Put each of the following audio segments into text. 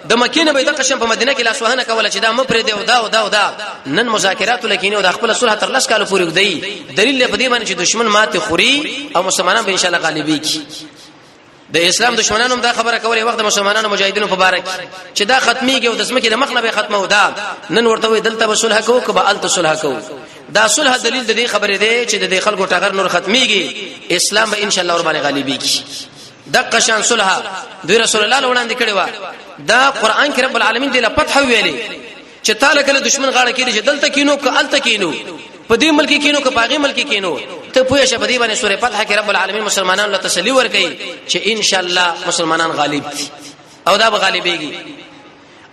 د مکې نه به د قشم په مدینه کې لاسوهنه کوله چې دا مپر دی او دا نن مذاکرات لکینه او د خپل صلح تر لس کال پورې دی دلیل په دې باندې چې دشمن ماته خوري او مسلمانان به ان شاء الله غالبي کی د اسلام دشمنانو دا خبره کوله وخت مسلمانانو مجاهدینو په بارک چې دا ختميږي او د اسمه کې د مخ نه به ختمه ودا نن ورته وي دلته به صلح کوو کبه الته صلح کوو دا صلح دلیل د دې خبره دی چې د خلکو ټغر نور ختميږي اسلام به ان شاء الله ور باندې غالبي کی د قشان صلح د رسول الله وړاندې کړي وا دا قران کې رب العالمین دې له فتح ویلي چې تعالی کله دشمن غاړه کې دې دلته کینو ک الته کینو په دې ملک کینو ک پاغي ملک کینو ته پوهه شه په دې باندې سورې فتح کې رب العالمین مسلمانانو له تسلی ورکړي چې ان شاء الله مسلمانان غالب دي او دا به غالبېږي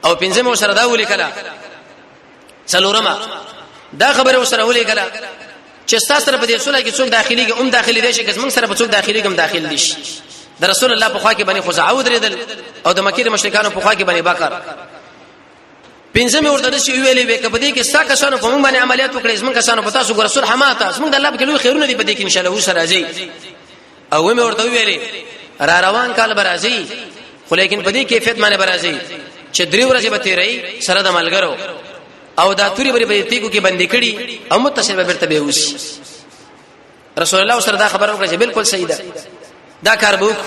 او پنځمه سره دا ولي کړه څلورمه دا خبره سره ولي کړه چې تاسو سره په دې صلح کې څوک داخلي کې داخلي دي چې موږ سره په څوک داخلي کوم داخل دي د رسول الله په خوا کې باندې خزاعه ودرېدل او د مکې مشرکانو په خوا کې باندې بکر پنځمه ورته شي ویلې وې کبدي کې ساکه شانو په موږ باندې عملیات وکړې زمونږ کسانو په تاسو ګور صلح ماته زمونږ د الله په لوی خیرونه دي په دې کې ان شاء الله سره راځي او مې ورته ویلې را روان کال برازي خو لیکن په دې کیفیت باندې برازي چې درې ورځې به تیرې سره د ملګرو او دا توري بری په تیګو کې باندې کړي او متصل به برته به وسی رسول الله سره دا خبره وکړه چې بالکل صحیح ده دا کار بوک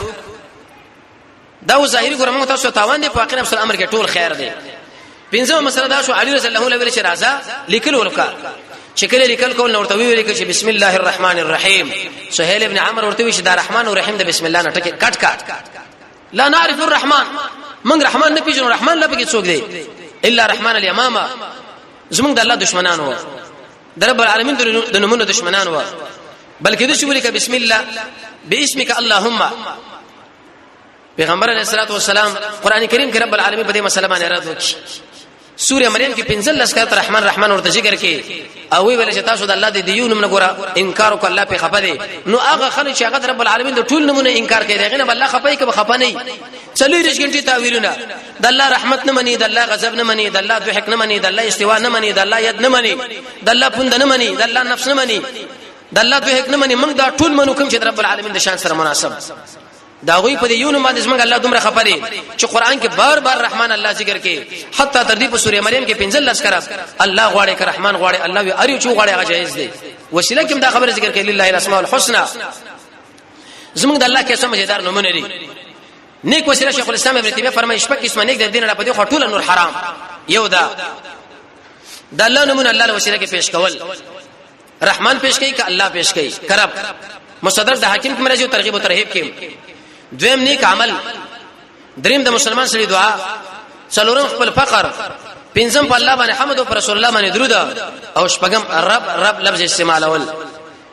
دا ظاهري ګرمو تاسو تاوان دي په اخر افسر امر کې ټول خیر دی پنځمه مسله دا شو علي رضی الله عنه ویل چې راځه لیکل ورکا شکل لیکل کول نو ورته ویل چې بسم الله الرحمن الرحیم سهيل ابن عمرو ورته وی چې دا رحمان او رحیم د بسم الله نه ټکي کټ لا نعرف الرحمن من رحمان نه پیژنو رحمان لا پکې څوک دی الا رحمان اليمامه زمونږ د الله دشمنان وو د رب العالمین د نمونه دشمنان وو بلکې د شو لیک بسم الله باسمك اللهم پیغمبر علیہ الصلوۃ والسلام قران کریم کې رب العالمین په دې مسله باندې رد وکړي سوره مریم کې 15 لسکات رحمان ورته ذکر کې او ویل چې تاسو د الله د دیونو نه ګوره انکار وکړه الله په خپه دي نو هغه خلک چې هغه رب العالمین د ټول نمونه انکار کوي دغه نه الله خپه کې خپه نه چلی رښګنټي تعویلونه د الله رحمت نه مني د الله غضب نه مني د الله ضحک نه مني د الله استوا نه مني د الله ید نه مني د الله پوند نه مني د الله نفس نه مني د الله ضحک نه مني موږ دا ټول منو کوم چې رب العالمین د شان سره مناسب دا غوي په دیونو باندې څنګه الله دومره خبري چې قران کې بار بار رحمان الله ذکر کوي حتی تر دې په سوره مریم کې 15 لسکره الله غواړي ک رحمان غواړي الله وی اریو چې غواړي هغه جایز دی وسیله کې دا خبره ذکر کوي لله الاسماء الحسنى زموږ د الله کې سمجھدار نمونه لري نیک وسیله شیخ الاسلام ابن تیمیه فرمایي شپږ قسمه نیک د دین را پدې خټول نور حرام یو دا د الله نمونه الله وسیله کې پیش کول رحمان پیش کوي ک الله پیش کوي کرب مصدر د حاکم کې مرجو ترغیب او ترهیب کې دویم نیک عمل دریم د مسلمان سره دعا څلورم خپل فقر پنځم په الله باندې حمد او پر رسول الله باندې درود او شپږم رب لفظ استعمالول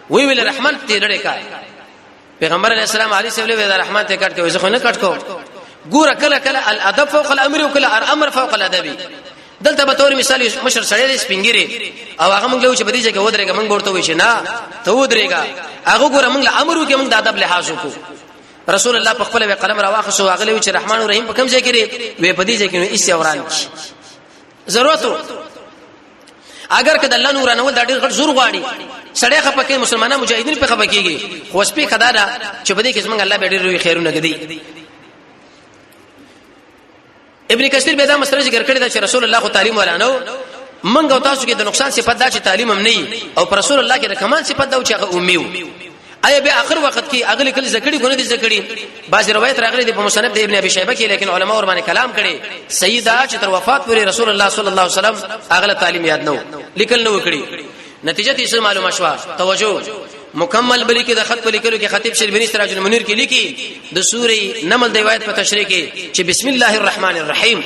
وی ویل رحمان ته لړې کا پیغمبر علیه السلام علی سیو له رحمان ته کټ کوي زه نه کټ کو ګوره کله کله الادب فوق الامر او کله الامر فوق الادب دلته به تور مثال مشر سړی سپینګری او هغه موږ له چې بدیجه کې ودرېګا موږ ورته وې چې نه ته ودرېګا هغه ګوره موږ له امر وکي موږ د ادب لحاظ وکړو رسول الله په خپل قلم راواخصو هغه له چې رحمان او رحیم په کوم ځای کې وي په دې ځای کې ایسه اوران ضرورت اگر کله الله نور نه ول دا ډېر غټ زور غواړي سړی خپکه مسلمانانو مجاهدین په خپکیږي خو سپې خدای چې په دې کې څنګه الله به ډېر لوی خیرونه کوي ابن کثیر به دا مسله ذکر کړی دا چې رسول الله خو تعلیم ولانو منګ او تاسو کې د نقصان صفات دا چې تعلیم هم نه او پر رسول الله کې د کمال صفات دا چې هغه امیو اي به اخر وخت کې اغلی کله زکړي کو نه دي زکړي بعض روایت راغلي دي په مصنف د ابن ابي شيبه کې لیکن علما ور باندې کلام کړي سیدا چې تر وفات پورې رسول الله صلی الله علیه وسلم اغله تعلیم یاد نو لیکل نو کړي نتیجه دې څه معلومه شو توجه مکمل بلی کې د خط په لیکلو کې خطیب شربینی سراج المنیر کې لیکي د سورې نمل د روایت په تشریح کې چې بسم الله الرحمن الرحیم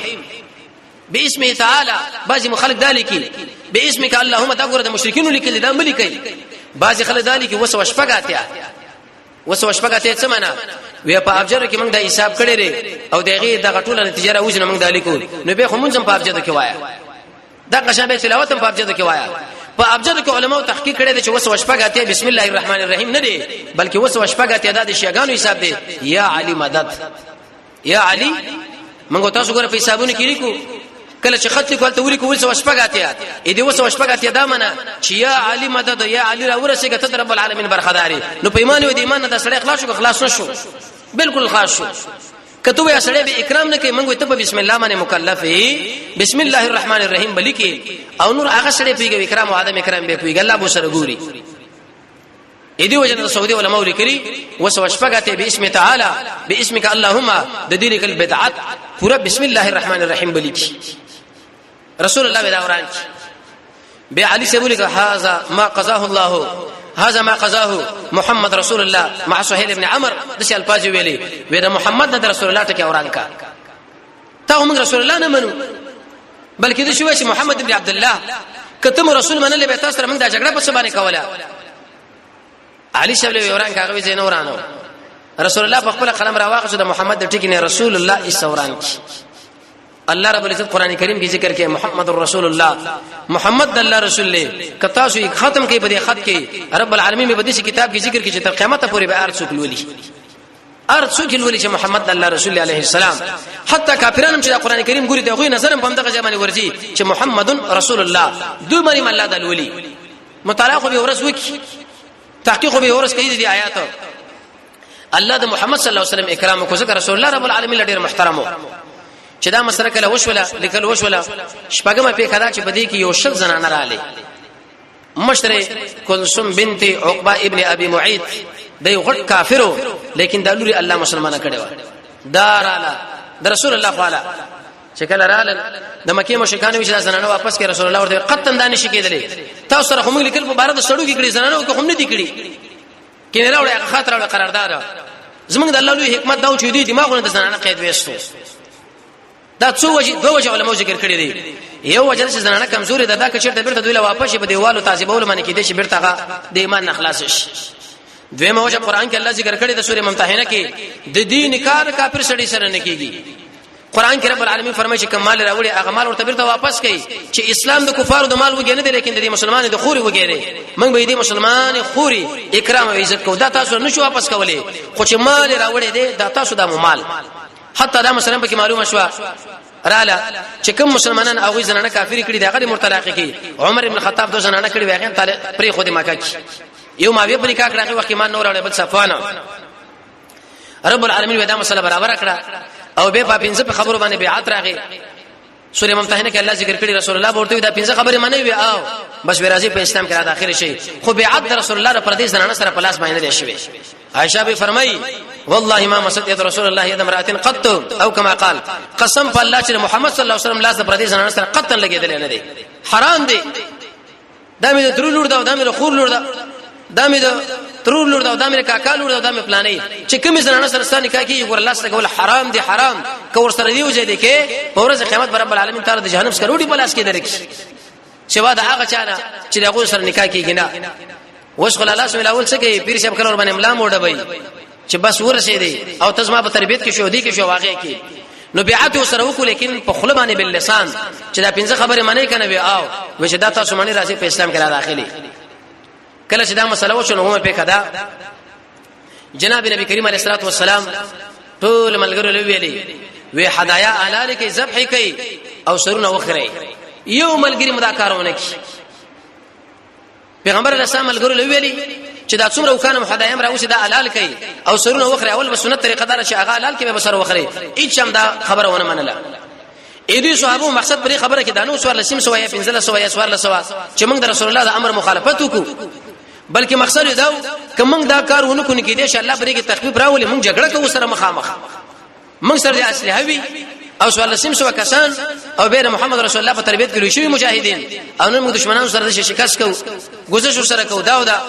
باسمه تعالی بعضی مخالف ذالکی باسمک اللهم دا ګور د مشرکین لیکل دا ملي بعض خلک ذالکی وسو شپګاتیا څه معنا وی په ابجر کې موږ د حساب کړی لري او دغه د غټوله نتیجه راوځي موږ د لیکو نو به خو موږ هم په ابجر کې وایا دا قشابه تلاوت هم په ابجر کې وایا په ابجد کې علماء تحقیق کړي چې وسو شپګاتې بسم الله الرحمن الرحیم نه دی بلکې وسو شپګاتې د شیګانو حساب دی یا علی مدد یا علی موږ تاسو ګره په حسابونه کې لیکو کله چې خط لیکول ته ولیکو وسو شپګاتې اې دې وسو شپګاتې دا معنا چې یا علی مدد یا علی را ورسېګه ته رب العالمین برخداري نو په ایمان او د ایمان د سړی اخلاص شو بالکل خاص شو کته یا سړی به اکرام نه کوي موږ ته په بسم الله باندې مکلف یې بسم الله الرحمن الرحیم بلی کې او نور هغه سړی پیږي اکرام او عدم اکرام به پیږي الله به سره ګوري اې دی وجه سعودي علماء لیکلي وسوشفقته باسم تعالی باسمک اللهم د دې لیکل بدعت پورا بسم الله الرحمن الرحیم بلی کې رسول الله ودا وران به علي سبولك هذا ما قضاه الله هذا ما قضاه محمد رسول الله مع سهيل ابن عمر دشي الفاظ ویلي ودا محمد د رسول الله ټکی اوران کا ته هم رسول الله نه منو بلکې د شوی چې محمد ابن عبد الله کته رسول منل به تاسو سره موږ د جګړه په سبانه کوله علي شبل اوران کا غوي زین اورانو رسول الله په خپل قلم راواغه د محمد د ټکی نه رسول الله اسوران کی الله رب العزت قران کریم کې ذکر کې محمد رسول الله محمد الله رسول له کتا سو ختم کې بده خط کې رب العالمین په دې کتاب کې ذکر کې چې تر قیامت پورې به ارڅ کولولي ارڅ کولولي چې محمد الله رسول عليه السلام حتی کافرانو چې قران کریم ګوري دغه نظر په دغه ځمانه ورځي چې محمد رسول الله دوی مریم الله د ولي مطالعه به ورس وکي تحقیق به ورس کوي دي آیات الله د محمد صلی الله علیه وسلم اکرام کو ذکر رسول الله رب العالمین ډیر محترمو چې دا مسله کله وشوله لیکل وشوله شپږمه په کدا چې بدی کې یو شل زنانه رااله مشره کلثوم بنت عقبه ابن ابي معيط دی غټ کافرو لیکن دا لوري الله مسلمانه کړو داراله د رسول الله تعالی چې کله رااله د مکه مشکانو چې زنانه واپس کې رسول الله ورته قطن دانش کېدلې تاسو سره هم لیکل په بار د سړو کې کړي زنانه کو هم نه دي کړي کینه راوړې خاطر او قرارداد زمونږ د الله لوی حکمت دا چې دی دماغونه د زنانه قید وېستو دا څو وجه دوه وجه علماء ذکر کړی دي یو وجه چې زنانه کمزوري ده دا کچرته بیرته دوی له واپس په دیوالو تعذيبول باندې کې دي چې بیرته د ایمان نه خلاص شي دویمه وجه قران کې الله ذکر کړی د سورې ممتحنه کې د دین کار کافر سړي سره نه کیږي قران کې رب العالمین فرمایي چې کمال راوړي هغه مال ورته بیرته واپس کړي چې اسلام د کفارو د مال وګڼي دي لیکن د مسلمانانو د خوري وګڼي موږ به دې مسلمان خوري اکرام او عزت کو دا تاسو نشو واپس کولې خو چې مال راوړي دي دا تاسو د مال حتی دا مثلا به معلومه شو رااله چې کوم مسلمانان او زنانه کافر کړي دغه مرتلاق کی عمر ابن الخطاب دو زنانه کړي واغې تعالی پرې خو دې مکه کی یو ما وی په نکاح راغی وخت ایمان نور اړه بل صفوان رب العالمین ودا مسله برابر کړه او به په پنځه په خبرو باندې بیعت راغی سورې ممتحنه کې الله ذکر کړی رسول الله ورته دا پنځه خبره منې وی او بس ورازي په اسلام کې را داخل شي خو بیعت رسول الله پر دې زنانه سره پلاس باندې دی شوی عائشہ به فرمایي والله ما مسد رسول الله يد امراه قط او كما قال قسم بالله چې محمد صلی الله علیه وسلم لاس پر دې زنانه سره قطن لګیدل نه دی حرام دی دا مې درو لور دا مې خور لور دا مې ترور لور دا مې کاکا لور دا مې پلانې چې کوم زنانه سره ستانه کوي ګور الله سره حرام دی حرام کور سره دی وځي دی کې په ورځ قیامت رب العالمین تعالی د جهنم څخه روټي پلاس کې درکې شوا دا هغه چانه چې دغه سره نکاح کیږي نه وش خل الله سبحانه اول څه کوي پیر شپ کلور باندې املا موډه چې بس ورسې دی او تزما په تربيت کې شو دی کې شو واقع کې نو بیعت سره وکړو لیکن په خله باندې بل لسان چې دا پنځه خبره معنی کنه وی او وش دا تاسو باندې راځي په اسلام کې را داخلي کله چې دا مسله وشو نو هم په کدا جناب نبی کریم علیه الصلاه والسلام ټول ملګرو ویلي وی هدايا اعلی کې ذبح کوي او سرونه وخره یو ملګری مداکارونه کوي پیغمبر اسلام ملګرو ویلي چې دا څومره وکانه هدايا امر اوسه دا حلال کوي او سرونه وخره اول په سنت طریقه دار چې هغه حلال کې به سر وخره هیڅ هم دا خبره ونه منله اې دې صحابه مقصد پرې خبره کې دانو سوار لسیم سویا پنځله سویا سوار لسوا چې موږ د رسول الله د امر مخالفت وکړو بلکې مقصد دا کوم دا کارونه کو نه کې دي چې الله پرې کې تخفیف راولي موږ جګړه کوو سره مخامخ موږ سره د اصلي هوی او سوال لسیم سو کسان او بیر محمد رسول الله په تربيت کې لوي شوی مجاهدین او نن موږ دشمنانو سره د شکست کو گذشت سره کو دا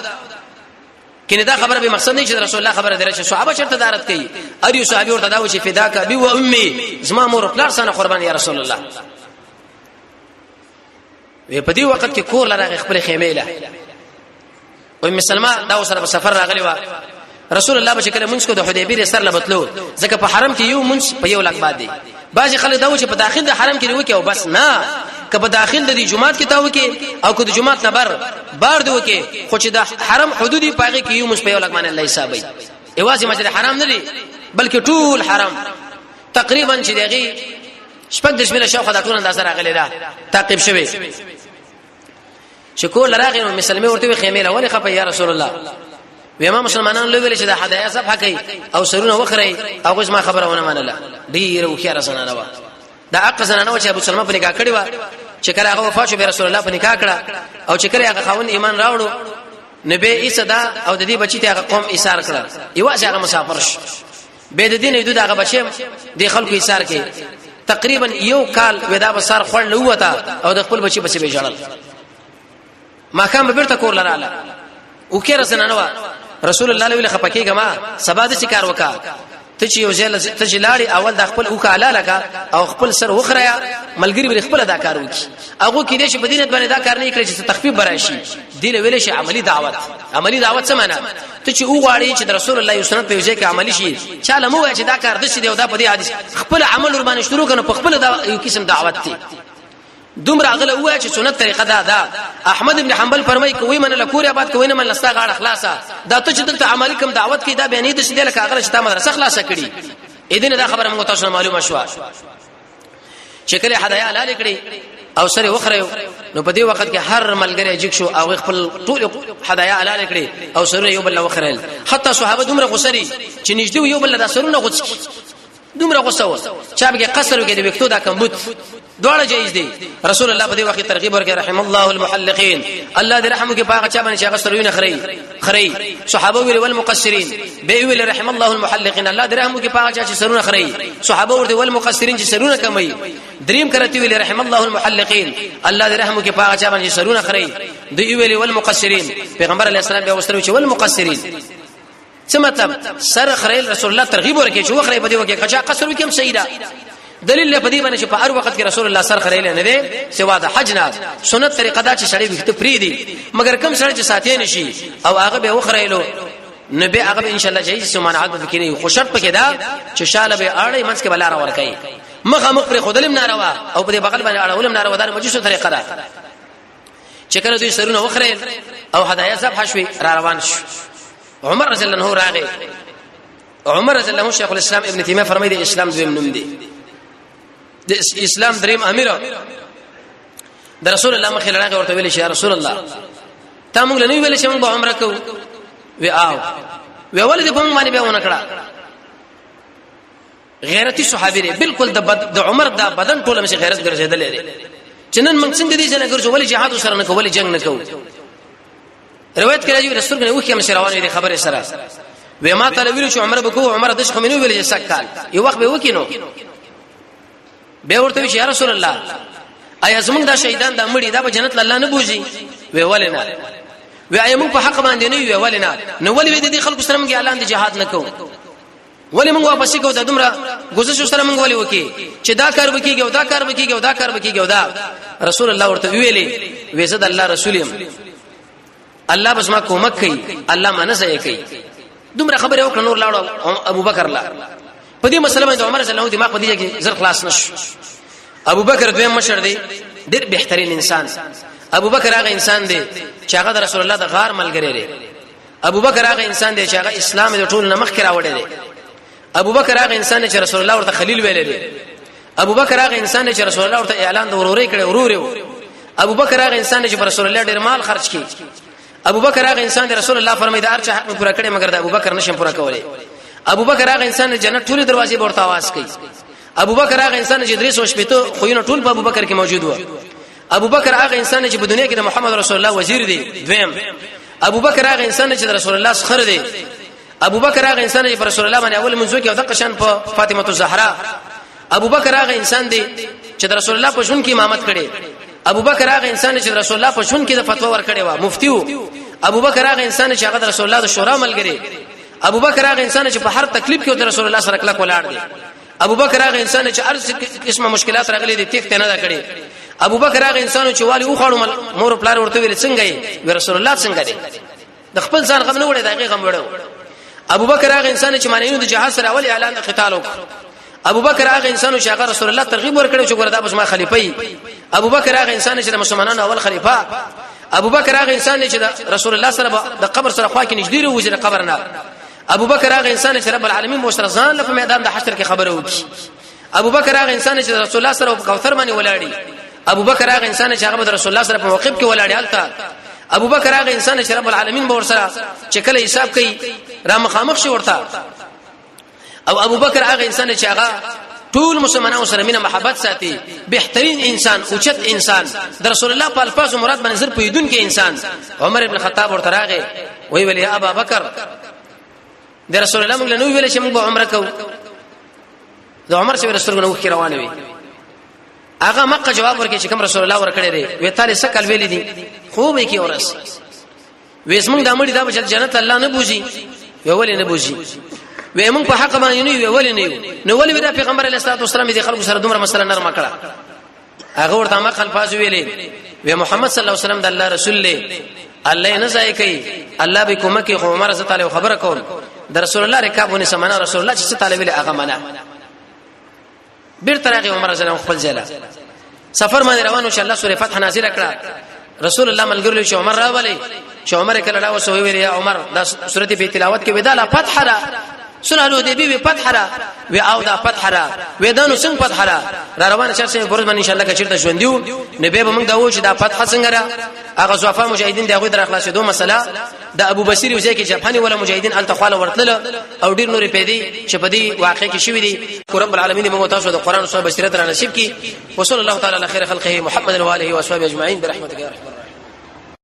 کینه دا خبره به مقصد نه چې رسول الله خبره درشه صحابه چرته دارت کوي ار یو صحابي ورته دا و چې فداک بي و امي زما مور پلار سره قربان یا رسول الله وی په دې وخت کې کور لره خپل خیمه له او مسلمان دا سره په سفر راغلی و رسول الله بشکره منځ کو د حدیبیه سره لبتلو ځکه په حرم کې یو منځ په یو لک باندې بعضی خلک دا و چې په داخل د حرم کې وکي او بس نه که په داخل د جمعات کې تا وکي او که د جمعات نه بار دی وکي خو چې د حرم حدودي پاغي کې یو منځ په یو لک باندې الله حسابي ایوازي مسجد حرام نه دی بلکې ټول حرم تقریبا چې دغه شپږ د شمله شاوخه د ټول اندازه راغلی دا تعقیب شوی شکول راغی نو مسلمه ورته خیمه له ولې خپه یا رسول الله ویما مسلمانانو له ویل چې د هدايا صفحه کوي او سرونه وخري او غوښ ما خبرونه منله ډیر وکړه زنانه وا دا اق زنانه چې ابو سلمہ په نکاح کړی و چې کله هغه وفات شو به رسول الله په نکاح کړه او چې کله هغه خاوند ایمان راوړو نبی عیسی دا او د دې بچی ته هغه قوم ایثار کړ یو هغه مسافر شو به د دین ایدو دغه بچی د خلکو ایثار کې تقریبا یو کال ودا بسار خړل وته او د خپل بچی بچی به جړل ما کام به بیرته کور لراله او کې رسنانو رسول الله علیه خپکیګه ما سبا د شکار وکا ته چې یو ځل ته چې لاړی اول د خپل او کاله لکا او خپل سر وخریا ملګری به خپل ادا کار وکي هغه کې دې چې بدینت باندې دا کار نه کړی چې تخفیف براشي دی له ویل شي عملی دعوت څه معنا ته چې او غواړي چې رسول الله یو سنت په وجه کې عملی شي چاله مو چې دا کار د شي دی او دا په دې حدیث خپل عمل ور باندې شروع کنه په خپل دا یو قسم دعوت دی دومره غله وای چې سنت طریقه دا احمد ابن حنبل فرمای کوي من لکوري آباد کوي نه من لستا غاړه خلاصه دا ته چې دلته عملی کوم دعوت کې دا بیانې د شي لکه هغه چې تا مدرسه خلاصه کړي اذن دا خبره موږ تاسو معلومه شو چې کله هدايا لاله کړي او سره وخره نو په دې وخت کې هر ملګری جګ شو او خپل ټول هدايا لاله کړي او سره یو بل وخره حتی صحابه دومره غسري چې نږدې یو بل د سرونه غوڅ دومره غوسه چا به قصر کې د وکتو دا کمبوت دواړه جایز دي رسول الله په دې وخت ترغیب ورکړي رحم الله المحلقين الله دې رحم کې پاک چا باندې شغه سروینه خري صحابه ویل والمقصرين به ویل رحم الله المحلقين الله دې رحم کې پاک چا چې سرونه خري صحابه ورته والمقصرين چې سرونه کمي دریم کرتی ویل رحم الله المحلقين الله دې رحم کې پاک چا باندې سرونه خري دوی ویل والمقصرين پیغمبر علیه السلام به وسترو چې والمقصرين څه مطلب سر خریل رسول الله ترغیب ورکړي چې وخره په دې وکه کچا قصر وکم سیدا دلیل په دې باندې چې په هر وخت کې رسول الله سر خریل نه دی سوا د حج نه سنت طریقه دا چې شړې وخت پری دي مگر کم سره چې ساتي نشي او هغه به وخریلو نبی هغه ان شاء الله جایز سمانعات به کېږي خو شرط پکې دا چې شاله به اړې منځ کې بلاره ورکړي مخه مخ پر خودلم ناروا او په دې بغل باندې اړولم ناروا دا مجوسو طریقه ده چې کله دوی سرونه وخریل او هدايا ذبح شوي را روان شو عمر رضی الله عنه راغی عمر رضی الله عنه شیخ الاسلام ابن تیمیه فرمایي د اسلام دویم نوم دی د اسلام دریم امیر د رسول الله مخې راغی ورته ویل شي یا رسول الله تا موږ نه ویل چې موږ به عمره کوو وی آو وی ولې په موږ باندې به ونه کړه غیرتی صحابي دی بالکل د عمر د بدن ټوله مشه غیرت ګرځیدل لري چې نن موږ څنګه دي چې نه ګرځو ولې جهاد سره نه کوو ولې جنگ نه کوو روایت کړي چې رسول الله وکي مشروانه دي خبره سره و ما تعالی ویلو چې عمره بکو عمره دش خمینو ویل چې سکال یو وخت به وکینو به ورته چې یا رسول الله ایا زمونږ د شهیدان د مړي دا په جنت الله نه بوزي وی ولنا و ایا موږ په حق باندې نه وی ولنا نو ولې دې خلکو سره موږ اعلان د جهاد نه کوو ولې موږ واپس کوو د دومره گزارش سره موږ ولې وکي چې دا کار وکيږي او دا کار وکيږي او دا کار وکيږي او دا رسول الله ورته ویلې وېزد الله رسولیم الله بس ما کومک کوي الله ما نه ځای کوي دومره خبره وکړه نور لاړو ابو بکر لا په دې مسله باندې عمر رضی الله عنه دماغ په دې کې زر خلاص نشو ابو بکر دویم مشر دی ډېر بهترین انسان ابو بکر هغه انسان دی چې هغه رسول الله د غار ملګری دی ابو بکر هغه انسان دی چې هغه اسلام د ټول نمخ کرا وړي دی ابو بکر هغه انسان دی چې رسول الله ورته خلیل ویل دی ابو بکر هغه انسان دی چې رسول الله ورته اعلان د وروري کړي ورور ابو بکر هغه انسان دی چې رسول الله ډېر مال خرج کړي ابو بکر هغه انسان دی رسول الله فرمایي دا ارچ حق پورا کړي مگر د ابو بکر نشم پورا کولای ابو بکر هغه انسان دی جنت ټول دروازې ورته आवाज کوي ابو بکر هغه انسان چې درې سو شپته خو ټول په ابو بکر کې موجود و ابو بکر هغه انسان چې په دنیا کې د محمد رسول الله وزیر دی دویم ابو بکر هغه انسان چې رسول الله سخر دی ابو بکر هغه انسان چې رسول الله باندې اول منځو کې او د قشن په فاطمه الزهرا ابو بکر هغه انسان دی چې رسول الله په شون کې امامت کړي ابو بکر هغه انسان چې رسول الله په شون کې د فتوا ورکړي و مفتي و ابو بکر هغه انسان چې هغه رسول الله د شورا ملګری ابو بکر هغه انسان چې په هر تکلیف کې د رسول الله سره کلک ولاړ دی ابو بکر هغه انسان چې هر قسمه مشکلات راغلي دي تخت نه دا کړي ابو بکر هغه انسان چې والی او خړو مور پلار ورته ویل څنګه یې رسول الله څنګه دی د خپل ځان غم نه وړي دغه غم وړو ابو بکر هغه انسان چې معنی د جهاد سره اول اعلان د قتال وکړ ابو بکر هغه انسان چې هغه رسول الله ترغیب ورکړي چې ګوردا بس ما خلیفہ ابو بکر هغه انسان چې د مسلمانانو اول خلیفہ ابو بکر هغه انسان چې رسول الله سره د قبر سره خوا کې نږدې وځي د قبر نه ابو بکر هغه انسان چې رب العالمین مشرزان په میدان د حشر کې خبره وکړي ابو بکر هغه انسان چې رسول الله سره په کوثر باندې ولاړی ابو بکر هغه انسان چې هغه د رسول الله سره په موقف کې ولاړی حالت ابو بکر هغه انسان چې رب العالمین به ورسره چې کله حساب کوي را مخامخ شي ورته او ابو بکر هغه انسان چې هغه ټول مسلمانانو سره مینه محبت ساتي بهترین انسان اوچت انسان د رسول الله په الفاظ مراد باندې نظر پویدون کې انسان عمر ابن الخطاب ورته راغی وی ویل یا ابا بکر د رسول الله موږ له نو ویل چې موږ عمره کوو د عمر چې رسول الله وکړ روانه وي هغه مکه جواب ورکړي چې کوم رسول الله ورکړي دی وی تعالی سکل ویل دي خوب یې کې اورس وېس موږ د امړي دا بچ جنت الله نه بوزي ویول نه بوزي وې موږ په حق باندې نه ویول نه نو ولې دا پیغمبر علیه الصلاه والسلام دې خلکو سره دومره مسله نرمه کړه هغه ورته ما الفاظ ویلې و محمد صلی الله علیه وسلم د الله رسول له الله نه ځای کوي الله به کومه کې عمر رضی الله خبره کوم د رسول الله رکابونه سمانا رسول الله چې تعالی ویل هغه معنا بیر طريق عمر رضی الله خپل ځای سفر باندې روانو چې الله سورې فتح نازله کړه رسول الله ملګری چې عمر راولي چې عمر کله لا وسوي ویل یا عمر د سورته په تلاوت کې بداله فتح را صلح الحدیبیه فتح را و او دا فتح را و دانو څنګه فتح را روان شې پرځ باندې ان شاء الله کچرته ژوندیو نبی به موږ دا و چې دا فتح څنګه را هغه صفه مجاهدین دغه در اخلاص دوه مسله د ابو بصیر وځي کې جبهني ولا مجاهدین التخاله ورتل او ډیر نور پیدي چې په دې واقع کې شوی دي رب العالمین موږ تاسو د قران او سنت بصیرت را نصیب کړي وصلی الله تعالی علی خیر خلقه محمد و علیه و اصحابہ اجمعین برحمتک یا رحمت